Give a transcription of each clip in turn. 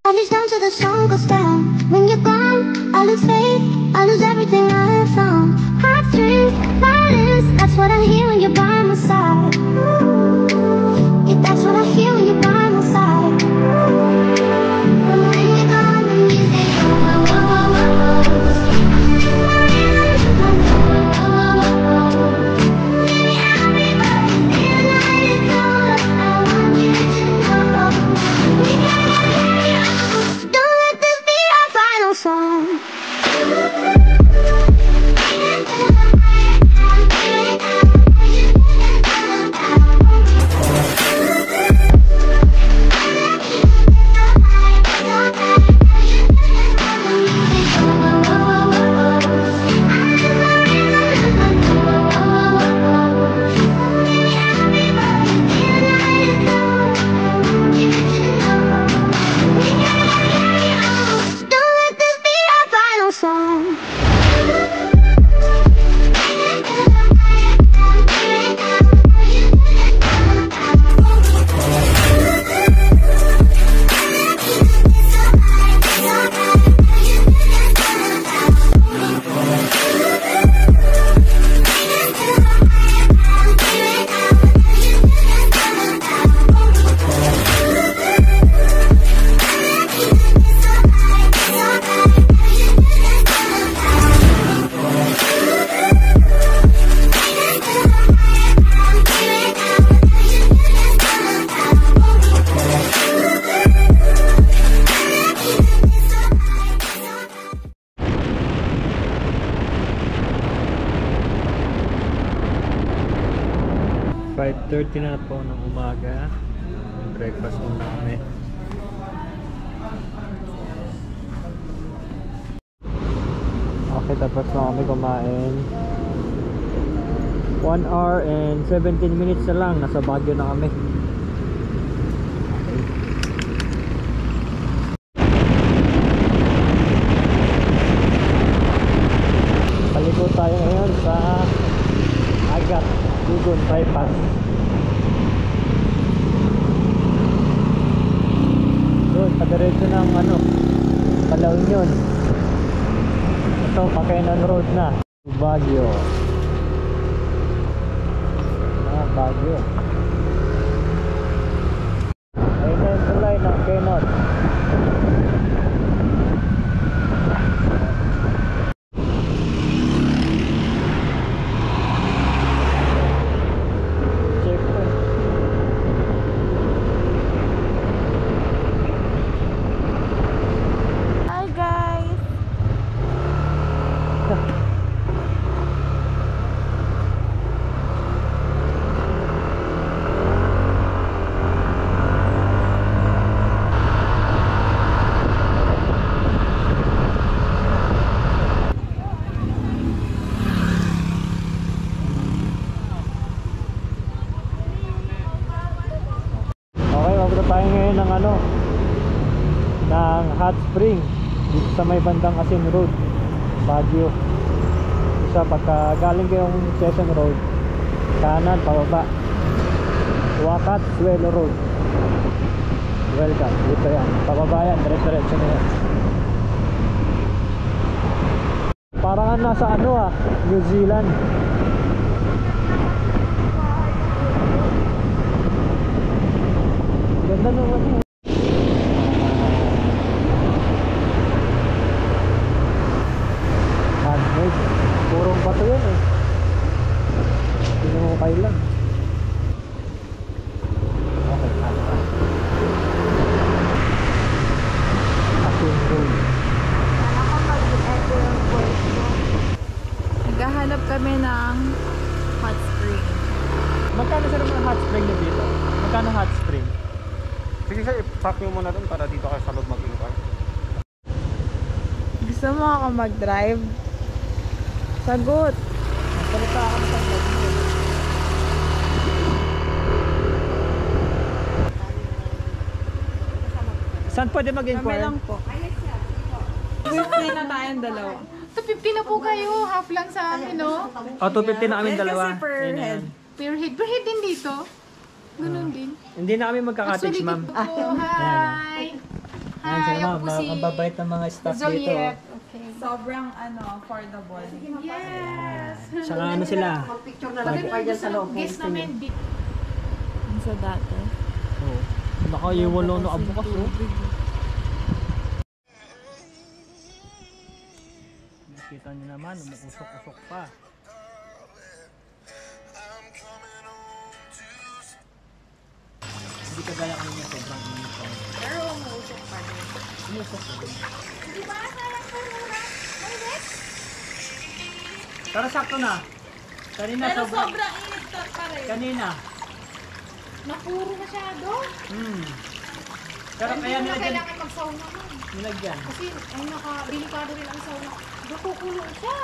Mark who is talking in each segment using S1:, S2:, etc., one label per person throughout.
S1: I reach down till the sun goes down. When you're gone, I lose faith, I lose everything I have found. Heartstrings, violence, that's what I hear when you're by my side. Yeah, that's what I hear when you're by my side. When you're gone, the music goes. Song.
S2: 5:30 na po ng umaga. Breakfast muna kami. Okay, tapos na kami kumain. 1 hour and 17 minutes na lang. Nasa Baguio na kami. Paligo tayo ngayon sa Agat Dugon Bypass. Doon, padiretso ng Palawan yun. Ito, Pakainan Road na. Baguio. Baguio. Ayun na yung tulay ng Kenon. Tayo ngayon ng ng Hot Spring dito sa may bandang Asin Road, Baguio. Isa pagka galing kayong Quezon Road, kanan pababa, Wakat Suelo Road. Welcome, dito yan, pababa yan, diretso na yan. Parang nasa New Zealand. Ganda naman yun. Handmade. Purong bato yan eh. Hindi mo kailan. Okay, Asin Road.
S3: Naghahanap kami ng hot spring.
S2: Magkano sa naman hot spring nyo dito? Magkano hot spring?
S4: Sige sir, i-park nyo muna dun para dito kayo sa loob mag-inquire.
S3: Gusto mo ako mag-drive? Sagot!
S2: Salita ako na pag-drive mo. Saan pwede mag-inquire?
S3: Kami lang po. 50 na tayong dalawa.
S5: 250 na po kayo. Half lang sa amin, no?
S2: O, 250 na kami dalawa.
S3: Kasi per head.
S5: Per head. Per head din dito. Ganun din.
S2: Hindi na kami magka-cottage, ma'am.
S5: Hi!
S2: Ayan,
S5: Hi! Sayang po si
S2: ang babait ng mga staff dito.
S5: Juliet. Okay.
S3: Sobrang affordable.
S5: Yes!
S2: Saka ano sila?
S6: Picture na lang po kayo dyan sa loob.
S5: Guest namin.
S3: Sa dati.
S2: Oo. Nakaiwalo na abukas oh. Nakita niyo naman, umuusok-usok pa. Hindi ka gaya kanina sobrang init pa.
S3: Pero umuusok pa rin.
S2: Umusok pa rin.
S5: Di ba? Sayang po mura. Mainit?
S2: Pero sakto na. Kanina
S3: Pero
S2: sobrang...
S3: sobrang init pa rin.
S2: Kanina.
S5: Napuro masyado.
S2: Pero
S5: Hindi
S2: kaya
S5: mo na
S2: nilagyan.
S5: kailangan mag-sauna man.
S2: Nilagyan.
S5: Kasi ay delikado rin ang sauna. Nakukulong siya.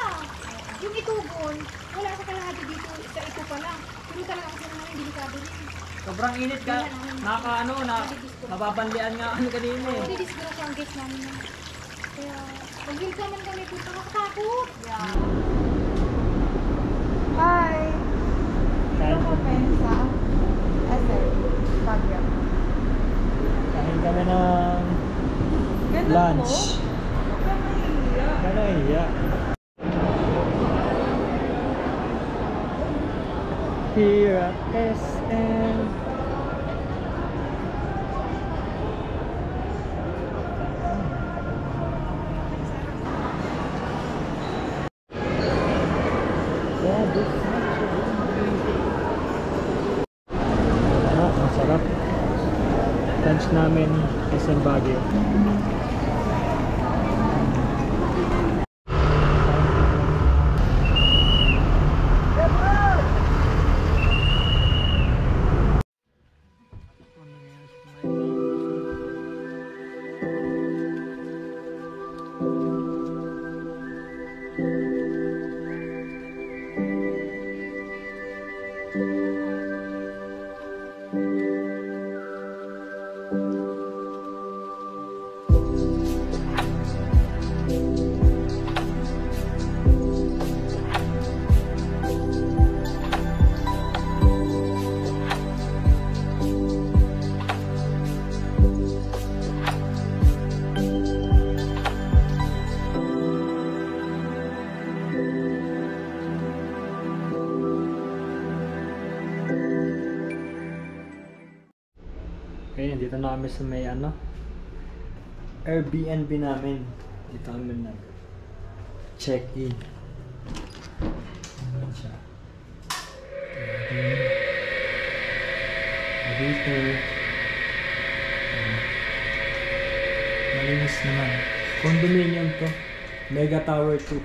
S5: Yung itugon, wala sa kalahati dito. Sa ito pa lang. Pero talaga ang sauna namin, delikado rin.
S2: Sobrang init ka. Nababanlian nga kami kanina eh.
S5: Hindi disgrasya ang guest namin. Kaya, pag-welcome man kami punta, nakatakot.
S3: Hi!
S2: Kain,
S3: Pensa. Bagyo.
S2: kain kami ng lunch. Kaya iya. Here at SM. Yeah, this masarap. Lunch namin SM Baguio. Okay, dito na kami sa may Airbnb namin. Dito kami na check-in. Ayan siya. Dito. Malinis naman. Condominium to. Mega Tower 2.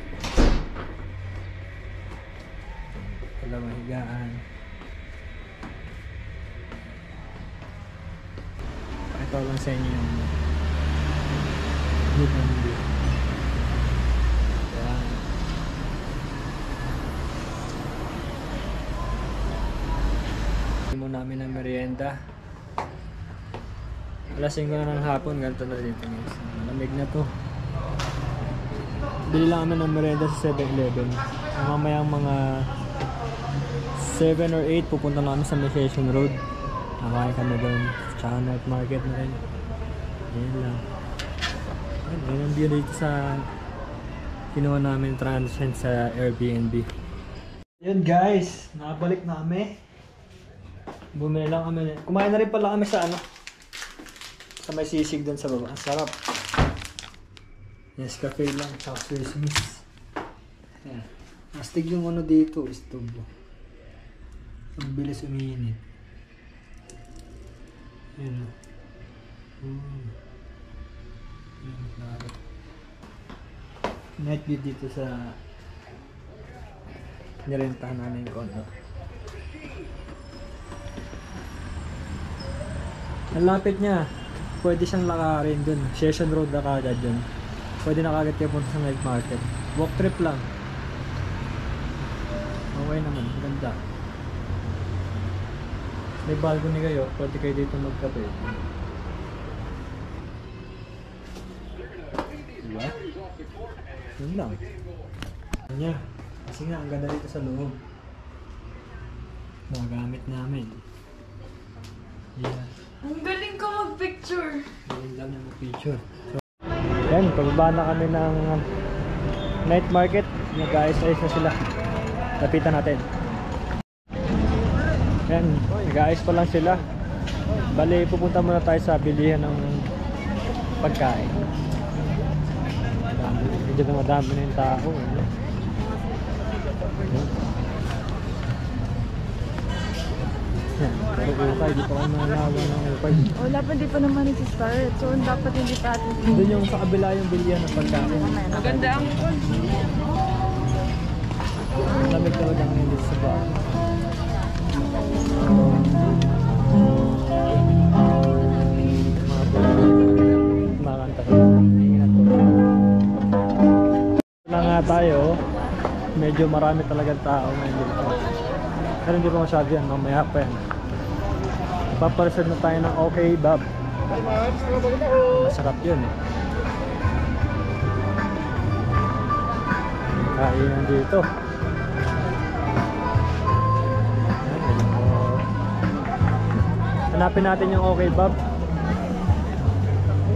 S2: Dalawang higaan. Ito lang sa inyo yung view. Ayan. Hindi mo namin ang merienda. Alas 5 na ng hapon, ganito na dito guys. Malamig na to. Bili lang kami ng merienda sa 7-Eleven. Mamayang mga 7 or 8 pupunta na kami sa Station Road. Nakain kami doon. Tsaka night market na rin. Ayan lang. Ayan ang view dito sa kinuha namin transient sa Airbnb. Yun guys, nakabalik na kami. Bumili lang kami. Kumain na rin pala kami sa sa may sisig doon sa baba. Ang sarap. Yes, cafe lang. Tsaka Swiss Miss. Ayan. Astig yung dito, stove. Ang bilis umiinit. Ayan. Night view dito sa nirentahan namin yung condo. Ang lapit niya. Pwede siyang lakarin dun. Session Road na kagad dun. Pwede na kagad kayo punta sa night market. Walk trip lang. Okay naman. Ganda. May balcony kayo. Pwede kayo dito magkape. Diba? Yun lang. Kanya. Kasi nga, ang ganda dito sa loob. Mga gamit namin. Yeah.
S3: Ang galing ko mag-picture.
S2: Picture. So, yan, pababa na kami ng night market. Nag-ayos-ayos na sila. Lapitan natin. Yan, nag-ayos pa lang sila. Bali, pupunta muna tayo sa bilihan ng pagkain. Medyo na madami na yung tao. Yan, ukay, di pa ako nalawa ng ukay.
S3: Wala pa, di pa naman nag-start. So, dapat hindi pa atin.
S2: Doon yung sa kabila yung bilihan ng pagkain.
S3: Maganda ang
S2: Lamig talaga ang hindi sa bar. Makakanta ko. Wala nga tayo. Medyo marami talagang tao ngayon dito. Pero hindi pa masyado yan. Mamaya pa yan. Papareserve na tayo ng okay Bob. Masarap yun eh. Kainan dito. Hanapin natin yung okay Bob.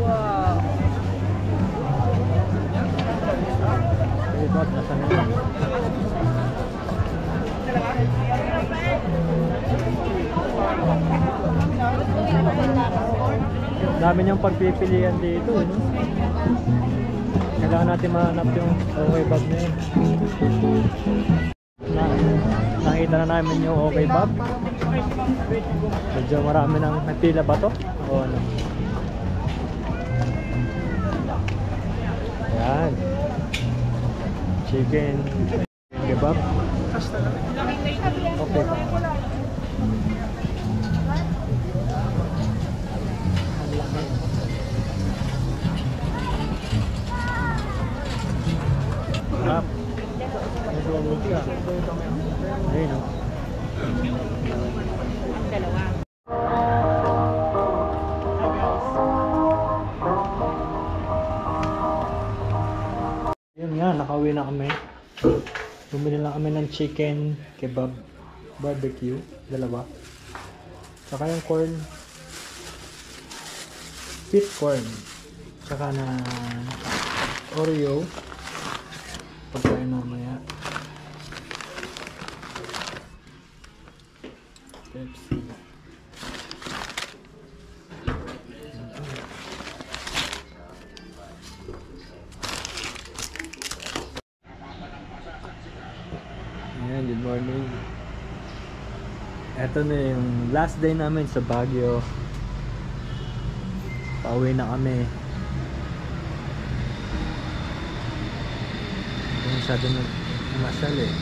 S3: wow.
S2: Okay Bob, nasa na lang. Dami niyang pagpipilian dito, no? Kailangan natin mahanap yung okay Bob na yun. Nakita na namin yung okay Bob. Medyo marami nang pila ba to? O ano? Ayan. Chicken kebab. Okay ba? Sarap. Ayun o. Yun nga, nakauwi na kami. Bumili lang kami ng chicken kebab barbecue, dalawa. Saka yung corn, sweet corn. Saka na Oreo. Pagkain mamaya. Pepsi. Ayan, good morning. Ito na yung last day namin sa Baguio. Pauwi na kami. Masyado na masyal eh.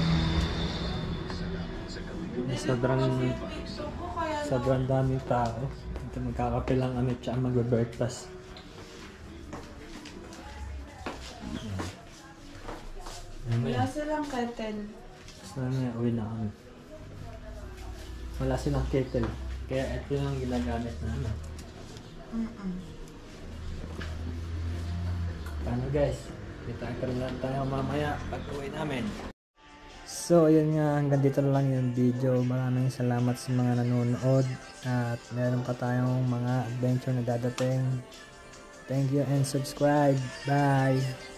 S2: Sobrang daming tao. Ito magkakape lang kami tsaka magbe-breakfast.
S3: Wala silang kettle.
S2: Sana uwi na kami. Wala silang kettle. Kaya ito yung ginagamit namin. Paano guys? Kita lang tayo mamaya pag uwi namin. So ayun nga, hanggang dito lang yung video. Maraming salamat sa mga nanonood. At meron pa tayong mga adventure na dadating. Thank you and subscribe. Bye!